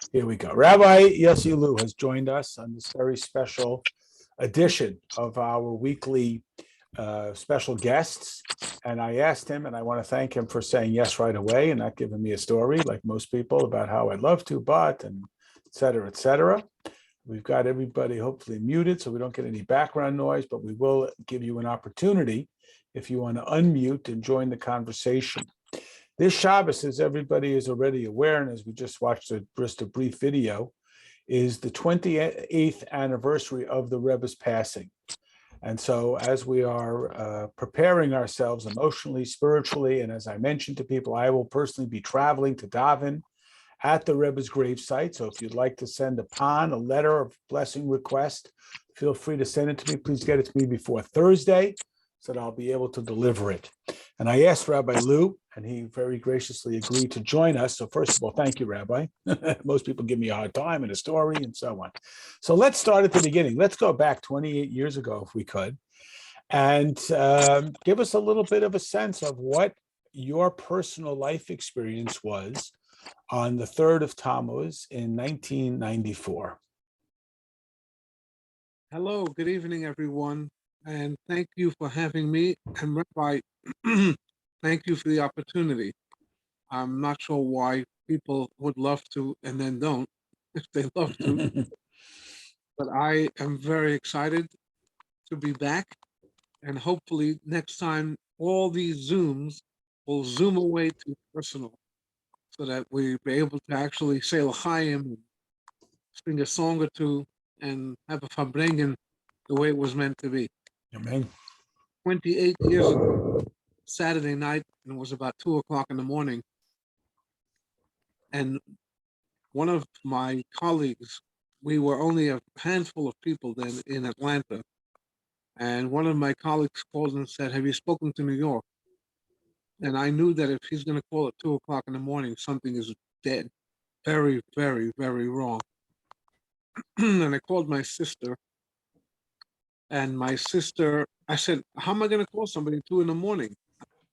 Here we go. Rabbi Yossi Lew has joined us on this very special edition of our weekly special guests. And I asked him, and I want to thank him for saying yes right away and not giving me a story like most people about how I'd love to, but, and et cetera, et cetera. We've got everybody hopefully muted so we don't get any background noise, but we will give you an opportunity if you want to unmute and join the conversation. This Shabbos, as everybody is already aware, and as we just watched just a brief video, is the 28th anniversary of the Rebbe's passing. And so as we are preparing ourselves emotionally, spiritually, and as I mentioned to people, I will personally be traveling to daven at the Rebbe's gravesite. So if you'd like to send a letter of blessing request, feel free to send it to me. Please get it to me before Thursday so that I'll be able to deliver it. And I asked Rabbi Lew, and he very graciously agreed to join us. So first of all, thank you, Rabbi. Most people give me a hard time and a story and so on. So let's start at the beginning. Let's go back 28 years ago, if we could, and give us a little bit of a sense of what your personal life experience was on the 3rd of Tammuz in 1994. Hello, good evening, everyone, and thank you for having me. And Rabbi, thank you for the opportunity. I'm not sure why people would love to and then don't, if they love to, but I am very excited to be back, and hopefully next time all these Zooms will zoom away to personal, so that we'll be able to actually say l'chaim, sing a song or two, and have a Farbrengen the way it was meant to be. Amen. 28 years ago, Saturday night, and it was about 2 o'clock in the morning. And one of my colleagues, we were only a handful of people then in Atlanta. And one of my colleagues called and said, "Have you spoken to New York?" And I knew that if he's going to call at 2 o'clock in the morning, something is dead, very, very, very wrong. And I called my sister. And my sister, I said, "How am I going to call somebody at 2 in the morning?"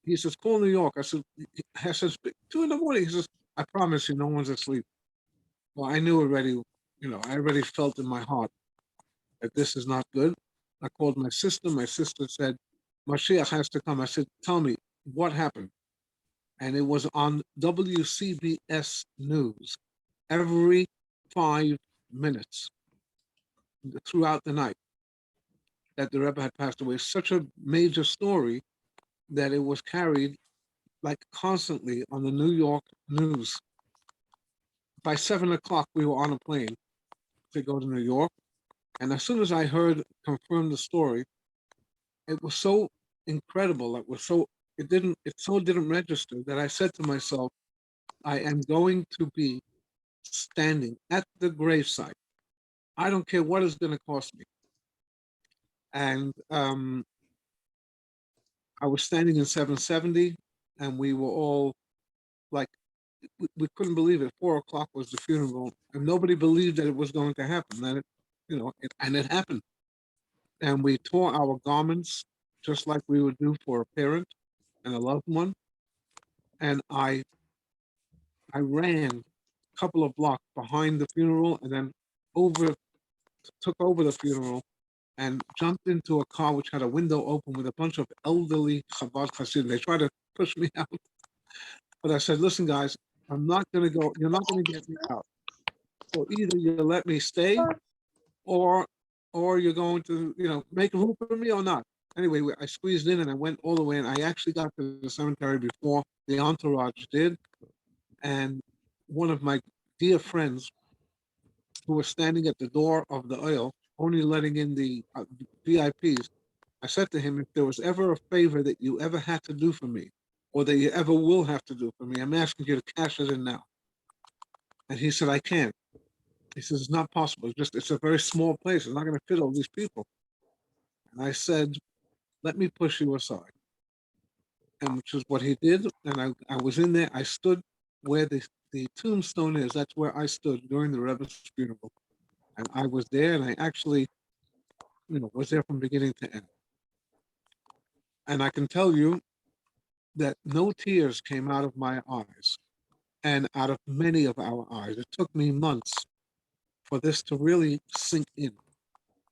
He says, "Call New York." I said, 2 in the morning. He says, "I promise you, no one's asleep." Well, I knew already, I already felt in my heart that this is not good. I called my sister. My sister said, "Mashiach has to come." I said, "Tell me, what happened?" And it was on WCBS News every 5 minutes throughout the night that the Rebbe had passed away. Such a major story that it was carried like constantly on the New York news. By 7 o'clock, we were on a plane to go to New York. And as soon as I heard confirm the story, it was so incredible. It so didn't register that I said to myself, I am going to be standing at the gravesite. I don't care what it's going to cost me. And I was standing in 770, and we were all like, we couldn't believe it. 4 o'clock was the funeral, and nobody believed that it was going to happen. And it happened. And we tore our garments just like we would do for a parent and a loved one. And I ran a couple of blocks behind the funeral, and then took over the funeral and jumped into a car which had a window open with a bunch of elderly Chabad Hasidim. They tried to push me out, but I said, "Listen, guys, I'm not going to go. You're not going to get me out. So either you let me stay, or you're going to, make room for me or not." Anyway, I squeezed in and I went all the way, and I actually got to the cemetery before the entourage did. And one of my dear friends, who was standing at the door of the oil, only letting in the VIPs, I said to him, "If there was ever a favor that you ever had to do for me, or that you ever will have to do for me, I'm asking you to cash it in now." And he said, "I can't." He says, "It's not possible. It's a very small place. It's not going to fit all these people." And I said, "Let me push you aside." And which is what he did. And I was in there. I stood where the tombstone is. That's where I stood during the Rebbe's funeral. And I was there, and I actually, was there from beginning to end. And I can tell you that no tears came out of my eyes. and out of many of our eyes. It took me months for this to really sink in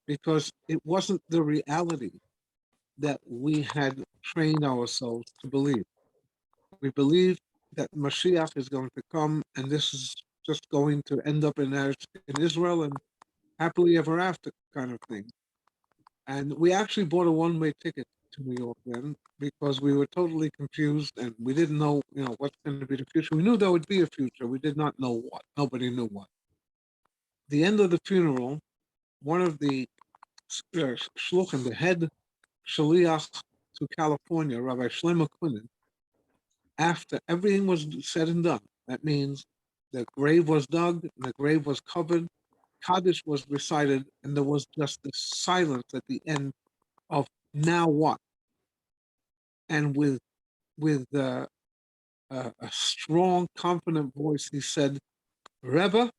because it wasn't the reality that we had trained ourselves to believe. We believe that Mashiach is going to come and this is just going to end up in Israel and happily ever after kind of thing. And we actually bought a one-way ticket to New York then because we were totally confused and we didn't know, what's going to be the future. We knew there would be a future. We did not know what. Nobody knew what. The end of the funeral, one of the shluchim, the head shaliach to California, Rabbi Shlomo Kunin, after everything was said and done, that means the grave was dug, and the grave was covered, Kaddish was recited, and there was just this silence at the end of now what? And with a strong, confident voice, he said, Rebbe,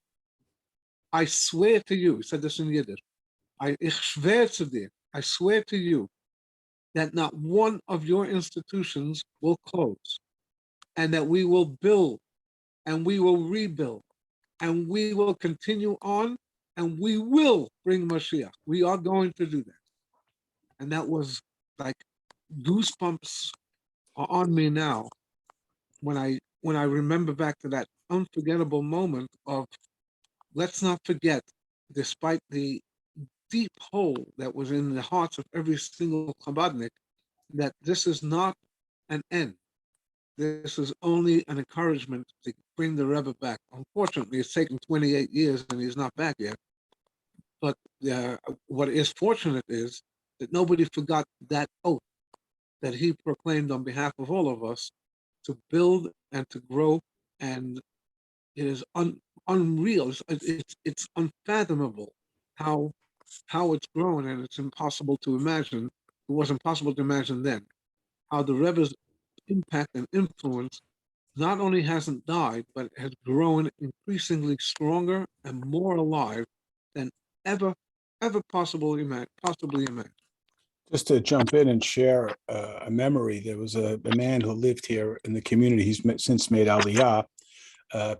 I swear to you, he said this in Yiddish, ich schwör zu dir, I swear to you that not one of your institutions will close, and that we will build, and we will rebuild, and we will continue on, and we will bring Mashiach. We are going to do that. And that was like goosebumps are on me now when I remember back to that unforgettable moment of let's not forget, despite the deep hole that was in the hearts of every single Chabadnik, that this is not an end. This is only an encouragement to bring the Rebbe back. Unfortunately, it's taken 28 years and he's not back yet. But what is fortunate is that nobody forgot that oath that he proclaimed on behalf of all of us to build and to grow. And it is unreal. It's unfathomable how it's grown, and it's impossible to imagine. It was impossible to imagine then how the Rebbe's impact and influence not only hasn't died, but has grown increasingly stronger and more alive than ever possibly imagined. Just to jump in and share a memory, there was a man who lived here in the community. He's since made Aliyah.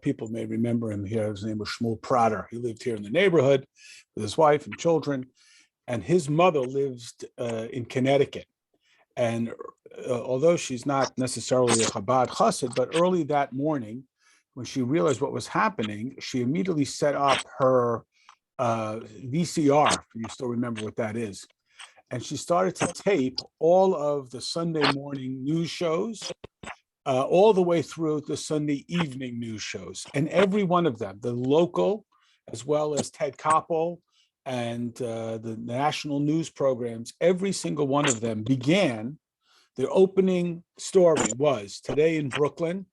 People may remember him here. His name was Shmuel Prater. He lived here in the neighborhood with his wife and children. And his mother lives in Connecticut. And although she's not necessarily a Chabad chassid, but early that morning, when she realized what was happening, she immediately set up her VCR. You still remember what that is. And she started to tape all of the Sunday morning news shows, all the way through the Sunday evening news shows. And every one of them, the local, as well as Ted Koppel and the national news programs, every single one of them began, their opening story was Today in Brooklyn,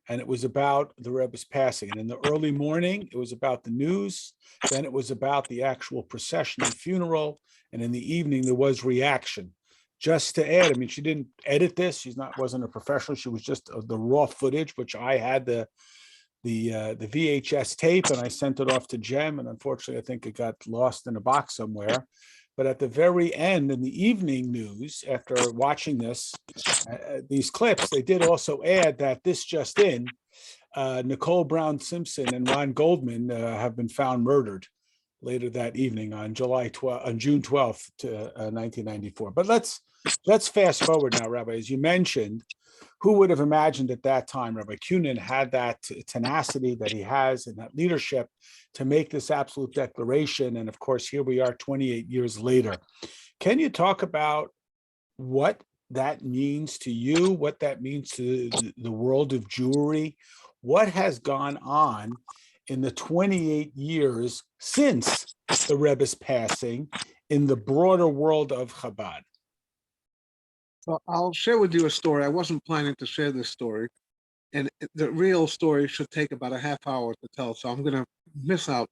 and it was about the Rebbe's passing. And in the early morning, it was about the news. Then it was about the actual procession and funeral. And in the evening, there was reaction. Just to add, I mean, she didn't edit this. Wasn't a professional. She was just the raw footage, which I had the VHS tape, and I sent it off to Jem. And unfortunately, I think it got lost in a box somewhere. But at the very end, in the evening news, after watching these clips, they did also add that this just in, Nicole Brown Simpson and Ron Goldman have been found murdered later that evening on June 12th, 1994. But let's fast forward now, Rabbi. As you mentioned, who would have imagined at that time Rabbi Kunin had that tenacity that he has and that leadership to make this absolute declaration? And of course, here we are 28 years later. Can you talk about what that means to you, what that means to the world of Jewry? What has gone on in the 28 years since the Rebbe's passing in the broader world of Chabad? So I'll share with you a story. I wasn't planning to share this story, and the real story should take about a half hour to tell. So I'm going to miss out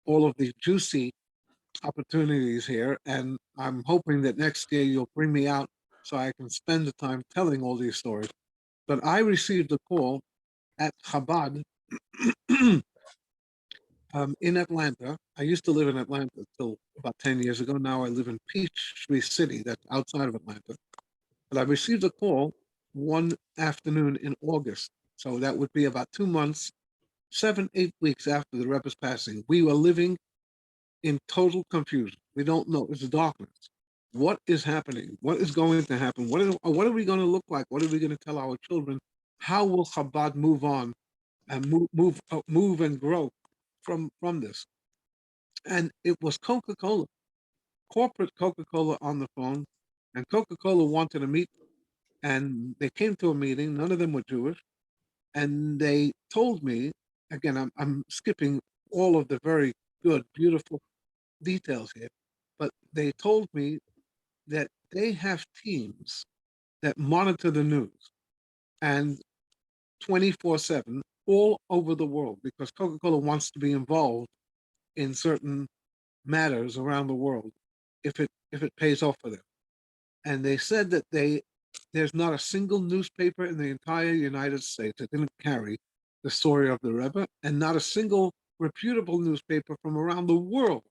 all of the juicy opportunities here, and I'm hoping that next year you'll bring me out so I can spend the time telling all these stories. But I received a call at Chabad in Atlanta. I used to live in Atlanta till about 10 years ago. Now I live in Peachtree City, that's outside of Atlanta. But I received a call one afternoon in August So that would be about 2 months, 7, 8 weeks after the Rebbe's passing. We were living in total confusion. We don't know. It's darkness. What is happening? What is going to happen? What are we going to look like? What are we going to tell our children? How will Chabad move on and move and grow from this? And it was Coca-Cola, corporate Coca-Cola on the phone, and Coca-Cola wanted to meet, and they came to a meeting. None of them were Jewish, and they told me, again, I'm skipping all of the very good, beautiful details here, but they told me that they have teams that monitor the news and 24/7 all over the world, because Coca-Cola wants to be involved in certain matters around the world if it pays off for them. And they said that there's not a single newspaper in the entire United States that didn't carry the story of the Rebbe, and not a single reputable newspaper from around the world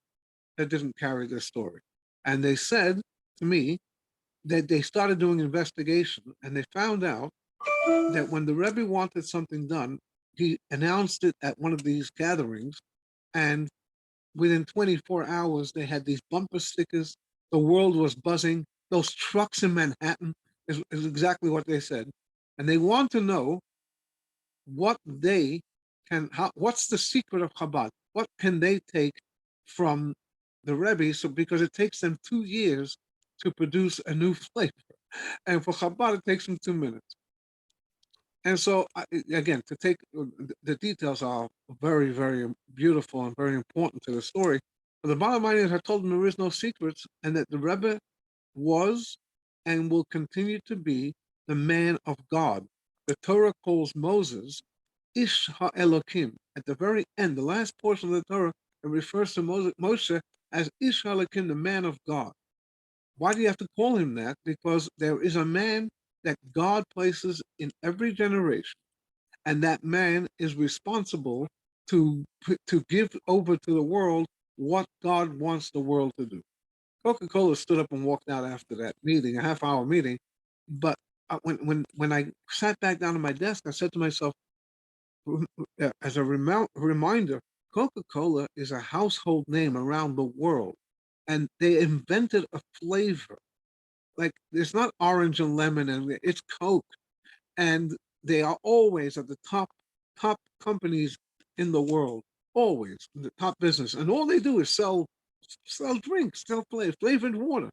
that didn't carry this story. And they said to me that they started doing investigation, and they found out that when the Rebbe wanted something done, he announced it at one of these gatherings, and within 24 hours, they had these bumper stickers. The world was buzzing. Those trucks in Manhattan is exactly what they said. And they want to know what they what's the secret of Chabad? What can they take from the Rebbe? So, because it takes them 2 years to produce a new flavor. And for Chabad, it takes them 2 minutes. And so, again, to take the details are very, very beautiful and very important to the story. But the bottom line is, I told them there is no secrets, and that the Rebbe was and will continue to be the man of God. The Torah calls Moses Ish HaElokim. At the very end, the last portion of the Torah, it refers to Moshe as Ish HaElokim, the man of God. Why do you have to call him that? Because there is a man that God places in every generation, and that man is responsible to give over to the world what God wants the world to do. Coca-Cola stood up and walked out after that meeting, a half-hour meeting. But when I sat back down at my desk, I said to myself, as a reminder, Coca-Cola is a household name around the world, and they invented a flavor. Like, it's not orange and lemon, and it's Coke, and they are always at the top companies in the world, always in the top business, and all they do is sell drinks, sell flavored water,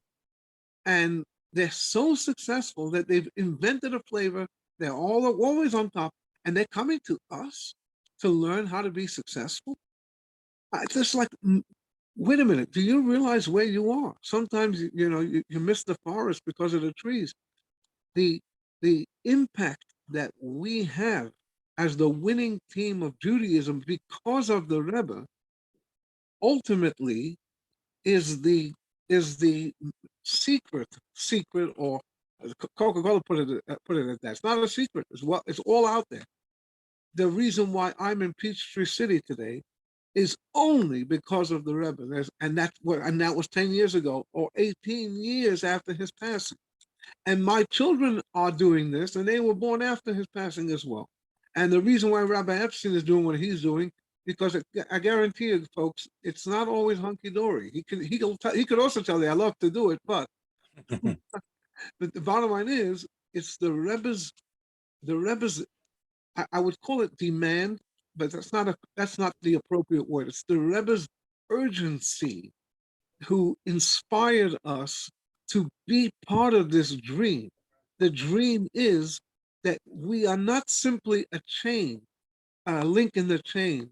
and they're so successful that they've invented a flavor. They're always on top, and they're coming to us to learn how to be successful. I just like, wait a minute, do you realize where you are? Sometimes you miss the forest because of the trees. The impact that we have as the winning team of Judaism because of the Rebbe ultimately is the secret, or Coca-Cola put it at that. It's not a secret. It's all out there. The reason why I'm in Peachtree City today is only because of the Rebbe. And that was 10 years ago, or 18 years after his passing. And my children are doing this, and they were born after his passing as well. And the reason why Rabbi Epstein is doing what he's doing, because I guarantee you, folks, it's not always hunky-dory. He could also tell you, I love to do it, but the bottom line is, it's the Rebbe's, I would call it demand, but that's not the appropriate word. It's the Rebbe's urgency who inspired us to be part of this dream. The dream is that we are not simply a chain, a link in the chain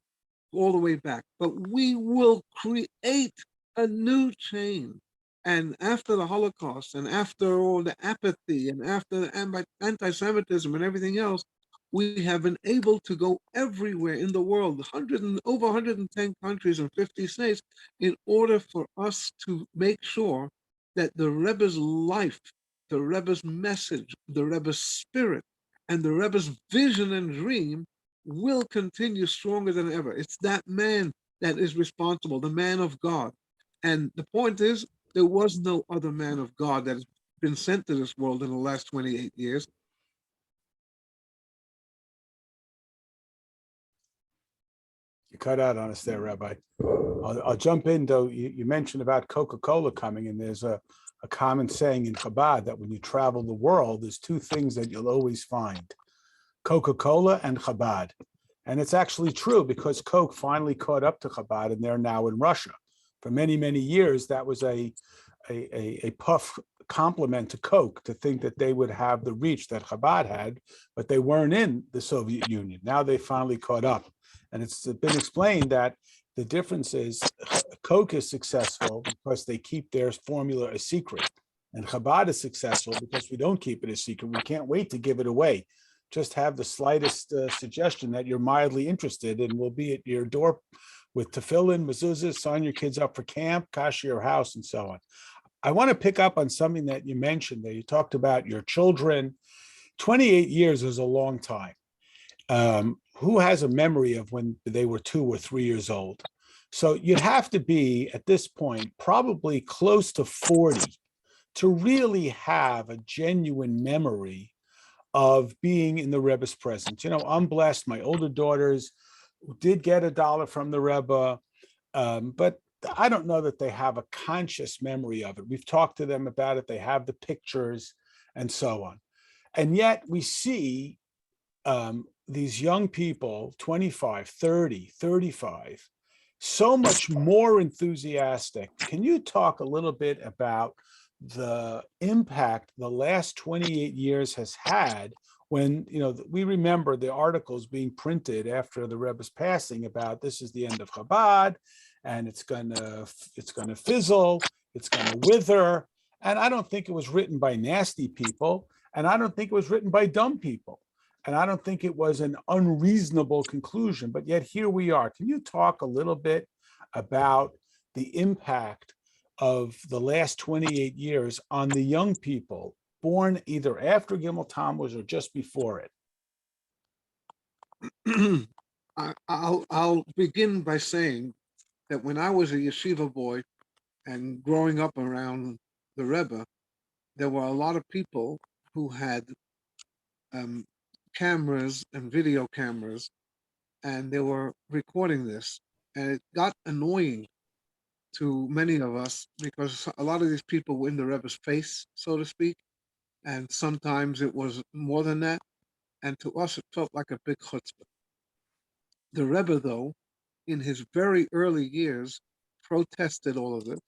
all the way back, but we will create a new chain. And after the Holocaust, and after all the apathy, and after the anti-Semitism and everything else, we have been able to go everywhere in the world, over 110 countries and 50 states, in order for us to make sure that the Rebbe's life, the Rebbe's message, the Rebbe's spirit, and the Rebbe's vision and dream will continue stronger than ever. It's that man that is responsible, the man of God. And the point is, there was no other man of God that has been sent to this world in the last 28 years. You cut out on us there, Rabbi. I'll jump in, though. You mentioned about Coca-Cola coming, and there's a common saying in Chabad that when you travel the world, there's two things that you'll always find: Coca-Cola and Chabad. And it's actually true, because Coke finally caught up to Chabad, and they're now in Russia. For many, many years, that was a puff compliment to Coke, to think that they would have the reach that Chabad had, but they weren't in the Soviet Union. Now they finally caught up. And it's been explained that the difference is Coke is successful because they keep their formula a secret. And Chabad is successful because we don't keep it a secret. We can't wait to give it away. Just have the slightest suggestion that you're mildly interested, and we'll be at your door with tefillin, mezuzahs, sign your kids up for camp, kasha your house, and so on. I want to pick up on something that you mentioned there. You talked about your children. 28 years is a long time. Who has a memory of when they were 2 or 3 years old? So you'd have to be, at this point, probably close to 40 to really have a genuine memory of being in the Rebbe's presence. I'm blessed. My older daughters did get $1 from the Rebbe, but I don't know that they have a conscious memory of it. We've talked to them about it. They have the pictures and so on. And yet we see these young people, 25, 30, 35, so much more enthusiastic. Can you talk a little bit about the impact the last 28 years has had, when we remember the articles being printed after the Rebbe's passing about this is the end of Chabad, and it's gonna fizzle, it's gonna wither. And I don't think it was written by nasty people, and I don't think it was written by dumb people, and I don't think it was an unreasonable conclusion. But yet here we are. Can you talk a little bit about the impact of the last 28 years on the young people born either after Gimel Tammuz or just before it. I'll begin by saying that when I was a yeshiva boy and growing up around the Rebbe, there were a lot of people who had cameras and video cameras, and they were recording this. And it got annoying to many of us, because a lot of these people were in the Rebbe's face, so to speak, and sometimes it was more than that. And to us, it felt like a big chutzpah. The Rebbe, though, in his very early years, protested all of this,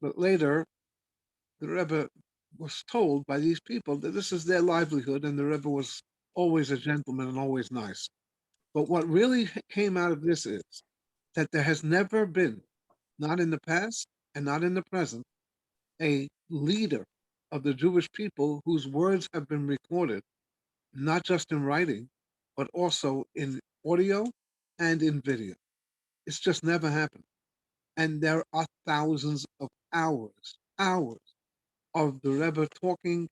but later the Rebbe was told by these people that this is their livelihood, and the Rebbe was always a gentleman and always nice. But what really came out of this is that there has never been, not in the past and not in the present, a leader of the Jewish people whose words have been recorded, not just in writing, but also in audio and in video. It's just never happened. And there are thousands of hours of the Rebbe talking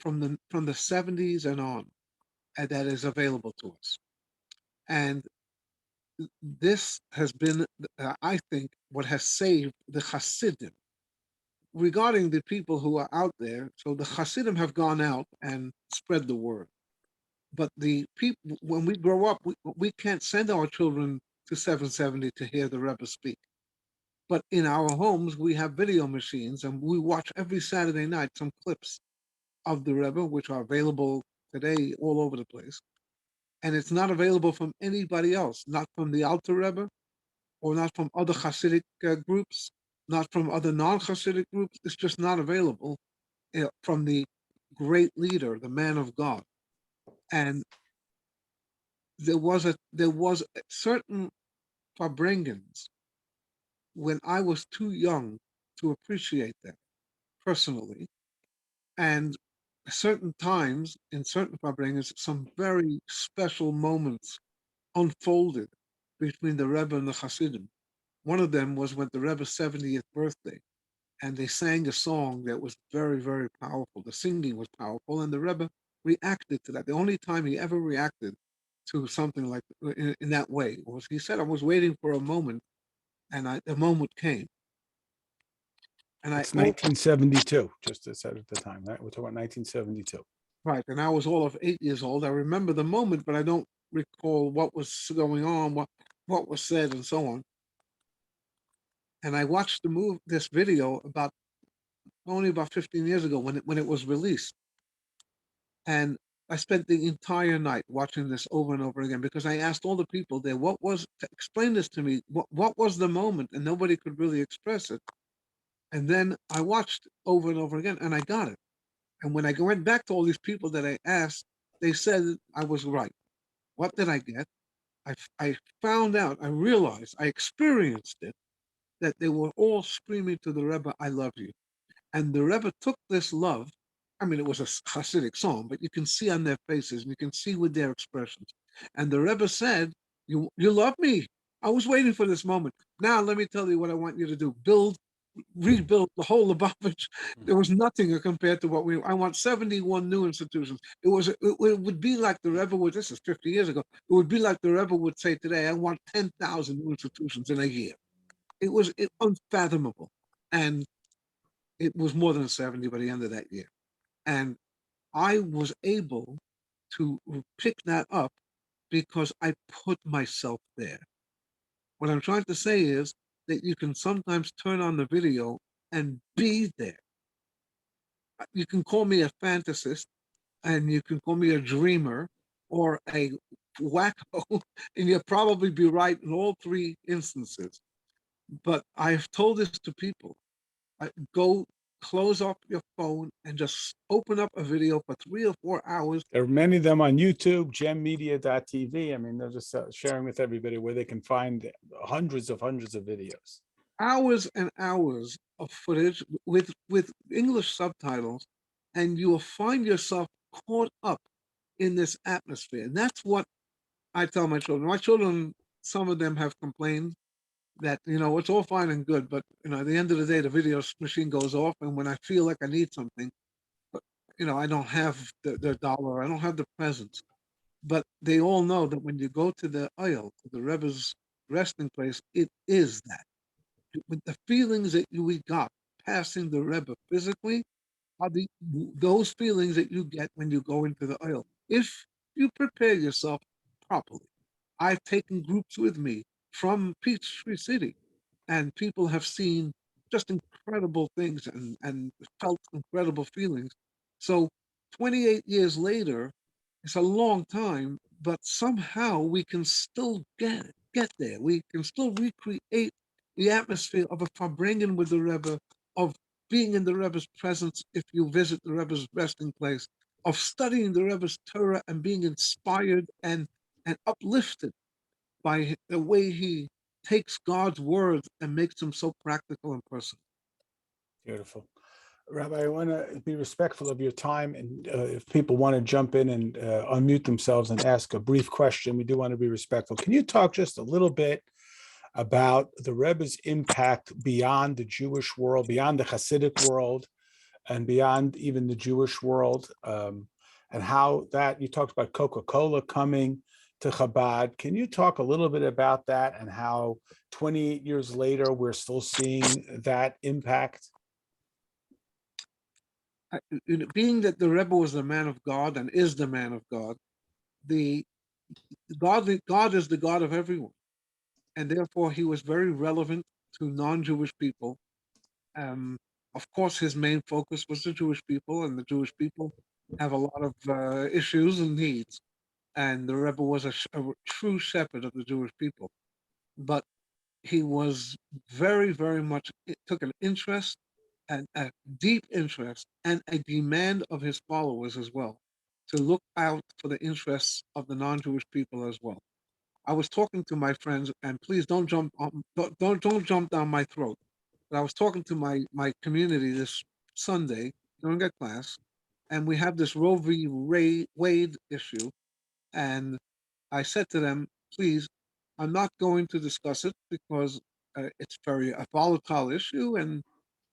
from the 70s and on, and that is available to us. And this has been, I think, what has saved the Hasidim. Regarding the people who are out there, so the Hasidim have gone out and spread the word. But the people, when we grow up, we can't send our children to 770 to hear the Rebbe speak. But in our homes, we have video machines, and we watch every Saturday night some clips of the Rebbe, which are available today all over the place. And it's not available from anybody else, not from the Alter Rebbe, or not from other Hasidic groups, not from other non-Hasidic groups. It's just not available from the great leader, the man of God. And there was certain Farbrengens when I was too young to appreciate them personally, and certain times in certain Farbrengens, some very special moments unfolded between the Rebbe and the Hasidim. One of them was when the Rebbe's 70th birthday, and they sang a song that was very, very powerful. The singing was powerful, and the Rebbe reacted to that. The only time he ever reacted to something like in that way was, he said, "I was waiting for a moment, and the moment came." And It's 1972, just as said at the time, right? We're talking about 1972. Right, and I was all of 8 years old. I remember the moment, but I don't recall what was going on. what was said and so on. And I watched this video only about 15 years ago when it was released. And I spent the entire night watching this over and over again because I asked all the people there, explain this to me, what was the moment? And nobody could really express it. And then I watched over and over again and I got it. And when I went back to all these people that I asked, they said I was right. What did I get? I found out, I realized, I experienced it, that they were all screaming to the Rebbe, I love you. And the Rebbe took this love. I mean, it was a Hasidic song, but you can see on their faces and you can see with their expressions. And the Rebbe said, you love me. I was waiting for this moment. Now let me tell you what I want you to do. Rebuild the whole Lubavitch. There was nothing compared to I want 71 new institutions. It would be like the Rebbe would, this is 50 years ago, it would be like the Rebbe would say today, I want 10,000 new institutions in a year. It was unfathomable. And it was more than 70 by the end of that year. And I was able to pick that up because I put myself there. What I'm trying to say is that you can sometimes turn on the video and be there. You can call me a fantasist and you can call me a dreamer or a wacko, and you'll probably be right in all three instances. But I've told this to people. Go close up your phone and just open up a video for 3 or 4 hours. There are many of them on YouTube, gemmedia.tv. I mean, they're just sharing with everybody where they can find hundreds of videos. Hours and hours of footage with English subtitles, and you will find yourself caught up in this atmosphere. And that's what I tell my children. My children, some of them have complained that, it's all fine and good, but, at the end of the day, the video machine goes off, and when I feel like I need something, but, I don't have the dollar, I don't have the presents. But they all know that when you go to the aisle, to the Rebbe's resting place, it is that. With the feelings that we got passing the Rebbe physically are those feelings that you get when you go into the aisle. If you prepare yourself properly. I've taken groups with me from Peachtree City, and people have seen just incredible things and felt incredible feelings. So 28 years later, it's a long time, but somehow we can still get there. We can still recreate the atmosphere of a Farbrengen with the Rebbe, of being in the Rebbe's presence if you visit the Rebbe's resting place, of studying the Rebbe's Torah and being inspired and uplifted by the way he takes God's words and makes them so practical and personal. Beautiful. Rabbi, I want to be respectful of your time, and if people want to jump in and unmute themselves and ask a brief question, we do want to be respectful. Can you talk just a little bit about the Rebbe's impact beyond the Jewish world, beyond the Hasidic world, and beyond even the Jewish world, and how that, you talked about Coca-Cola coming to Chabad. Can you talk a little bit about that and how 28 years later, we're still seeing that impact? Being that the Rebbe was the man of God and is the man of God, God is the God of everyone. And therefore, he was very relevant to non-Jewish people. Of course, his main focus was the Jewish people, and the Jewish people have a lot of issues and needs. And the Rebbe was a true shepherd of the Jewish people. But he was very, very much, it took an interest, and a deep interest, and a demand of his followers as well, to look out for the interests of the non-Jewish people as well. I was talking to my friends, and please don't jump down my throat. But I was talking to my community this Sunday during a class, and we have this Roe v. Wade issue, and I said to them, please, I'm not going to discuss it because it's a volatile issue, and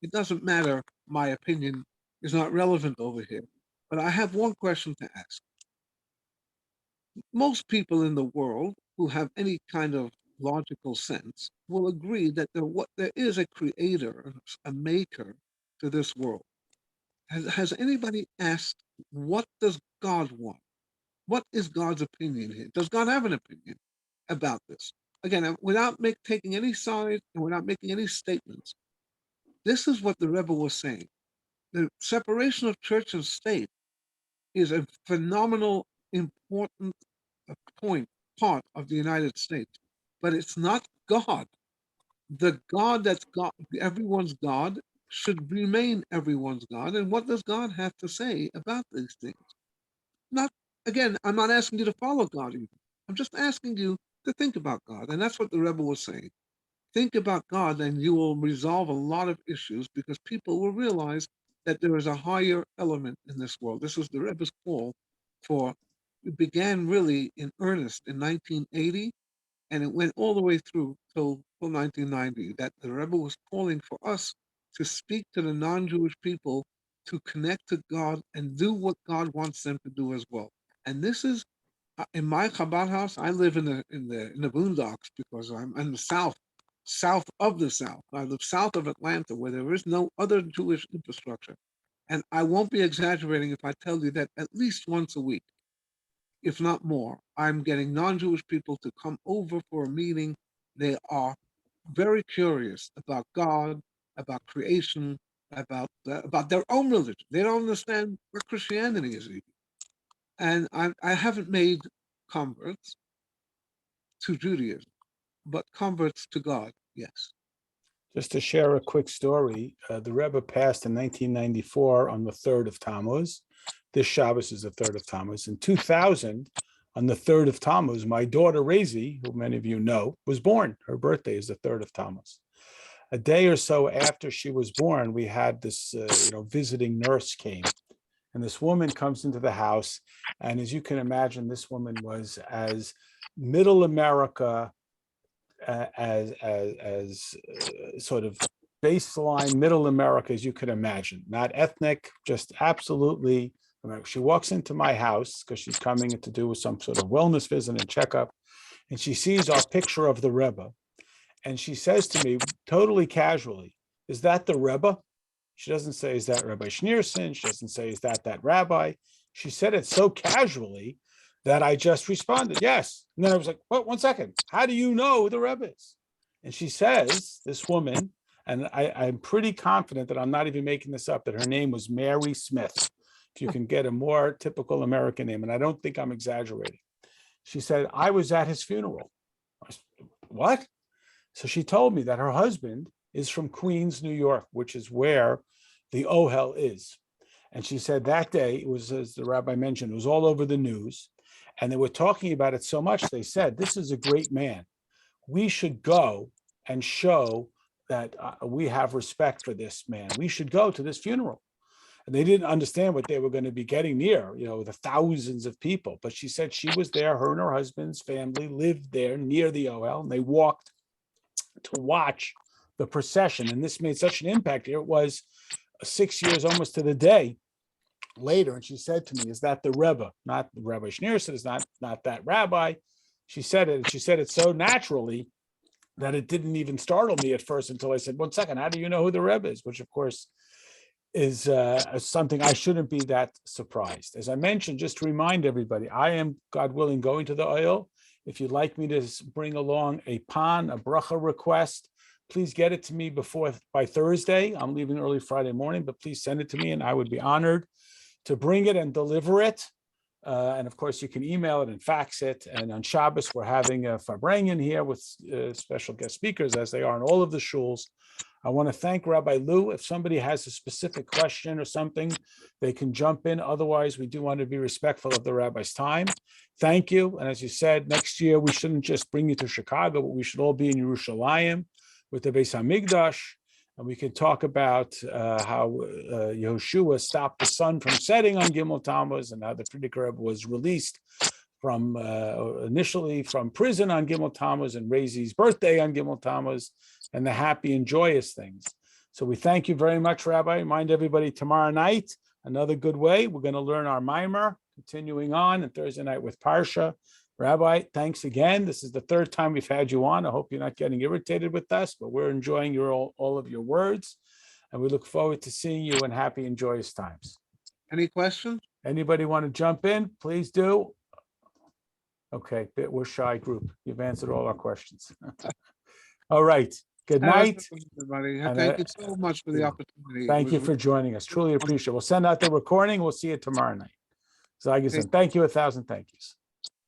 it doesn't matter. My opinion is not relevant over here. But I have one question to ask. Most people in the world who have any kind of logical sense will agree that there is a creator, a maker to this world. Has anybody asked, what does God want? What is God's opinion here? Does God have an opinion about this? again, without taking any side and without making any statements, this is what the Rebbe was saying. The separation of church and state is a phenomenal, important part of the United States, but it's not God. The God that's God, everyone's God, should remain everyone's God. And what does God have to say about these things? Not again, I'm not asking you to follow God even. I'm just asking you to think about God. And that's what the Rebbe was saying. Think about God and you will resolve a lot of issues because people will realize that there is a higher element in this world. This was the Rebbe's call for, it began really in earnest in 1980 and it went all the way through till 1990, that the Rebbe was calling for us to speak to the non-Jewish people to connect to God and do what God wants them to do as well. And this is in my Chabad house. I live in the boondocks because I'm in the south of the South. I live south of Atlanta, where there is no other Jewish infrastructure. And I won't be exaggerating if I tell you that at least once a week, if not more, I'm getting non-Jewish people to come over for a meeting. They are very curious about God, about creation, about their own religion. They don't understand what Christianity is even. And I haven't made converts to Judaism, but converts to God, yes. Just to share a quick story, the Rebbe passed in 1994 on the 3rd of Tammuz. This Shabbos is the 3rd of Tammuz. In 2000, on the 3rd of Tammuz, my daughter, Razi, who many of you know, was born. Her birthday is the 3rd of Tammuz. A day or so after she was born, we had this, visiting nurse came. And this woman comes into the house. And as you can imagine, this woman was as middle America, as sort of baseline middle America as you could imagine, not ethnic, just absolutely America. She walks into my house because she's coming to do some sort of wellness visit and checkup, and she sees our picture of the Rebbe, and she says to me totally casually, "Is that the Rebbe?" She doesn't say, "Is that Rabbi Schneerson?" She doesn't say, "Is that rabbi?" She said it so casually that I just responded, "Yes." And then I was like, "What? 1 second. How do you know who the Rebbe is?" And she says, this woman, and I'm pretty confident that I'm not even making this up, that her name was Mary Smith. If you can get a more typical American name, and I don't think I'm exaggerating. She said, "I was at his funeral." I said, "What?" So she told me that her husband is from Queens, New York, which is where the Ohel is. And she said that day, it was, as the rabbi mentioned, it was all over the news. And they were talking about it so much, they said, "This is a great man. We should go and show that we have respect for this man. We should go to this funeral." And they didn't understand what they were going to be getting near, the thousands of people. But she said she was there. Her and her husband's family lived there near the Ohel, and they walked to watch the procession. And this made such an impact. It was 6 years almost to the day later, and she said to me, "Is that the Rebbe?" Not Rabbi Schneerson, is not that rabbi. She said it, and she said it so naturally that it didn't even startle me at first until I said, "1 second, how do you know who the Rebbe is?" Which, of course, is something I shouldn't be that surprised. As I mentioned, just to remind everybody, I am, God willing, going to the oil. If you'd like me to bring along a bracha request, please get it to me by Thursday. I'm leaving early Friday morning, but please send it to me, and I would be honored to bring it and deliver it. And of course, you can email it and fax it. And on Shabbos, we're having a Farbrengen here with special guest speakers, as they are in all of the shuls. I want to thank Rabbi Lew. If somebody has a specific question or something, they can jump in. Otherwise, we do want to be respectful of the rabbi's time. Thank you. And as you said, next year, we shouldn't just bring you to Chicago, but we should all be in Yerushalayim with the Beis HaMikdash. And we can talk about how Yehoshua stopped the sun from setting on Gimel Tammuz, and how the Frierdiker Rebbe was released from initially from prison on Gimel Tammuz, and Razi's birthday on Gimel Tammuz, and the happy and joyous things. So we thank you very much, Rabbi. Remind everybody, tomorrow night, another good way. We're going to learn our mimer, continuing on, and Thursday night with Parsha. Rabbi, thanks again. This is the third time we've had you on. I hope you're not getting irritated with us, but we're enjoying all of your words, and we look forward to seeing you in happy and joyous times. Any questions? Anybody want to jump in? Please do. Okay, we're shy group. You've answered all our questions. All right. Good Have a night. good one, everybody. And, Thank you so much for the opportunity. It Thank was you for joining us. Truly appreciate it. We'll send out the recording. We'll see you tomorrow night. Zagison, thank you 1,000 thank yous.